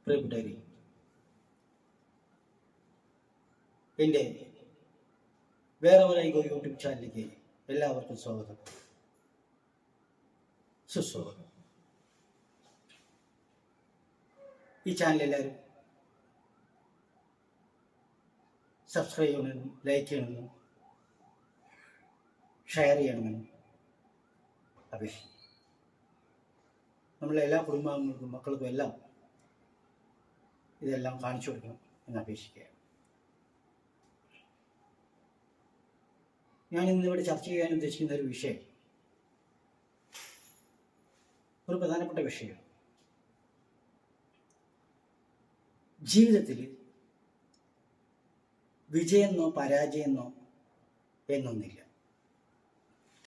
പ്രിയപ്പെട്ടവരെ, എൻ്റെ വേറെ ഒരു യൂട്യൂബ് ചാനലിലേക്ക് എല്ലാവർക്കും സ്വാഗതം, സുസ്വാഗതം. ഈ ചാനൽ എല്ലാവരും സബ്സ്ക്രൈബ് ചെയ്യണമെന്നും ലൈക്ക് ചെയ്യണമെന്നും ഷെയർ ചെയ്യണമെന്നും അപേക്ഷിക്കുന്നു. നമ്മളെ എല്ലാ കുടുംബാംഗങ്ങൾക്കും മക്കൾക്കും എല്ലാം ഇതെല്ലാം കാണിച്ചു കൊടുക്കണം എന്ന് അപേക്ഷിക്കുകയാണ്. ഞാൻ ഇന്നിവിടെ ചർച്ച ചെയ്യാൻ ഉദ്ദേശിക്കുന്ന ഒരു വിഷയം ഒരു പ്രധാനപ്പെട്ട വിഷയമാണ്. ജീവിതത്തിൽ വിജയെന്നോ പരാജയെന്നോ എന്നൊന്നില്ല.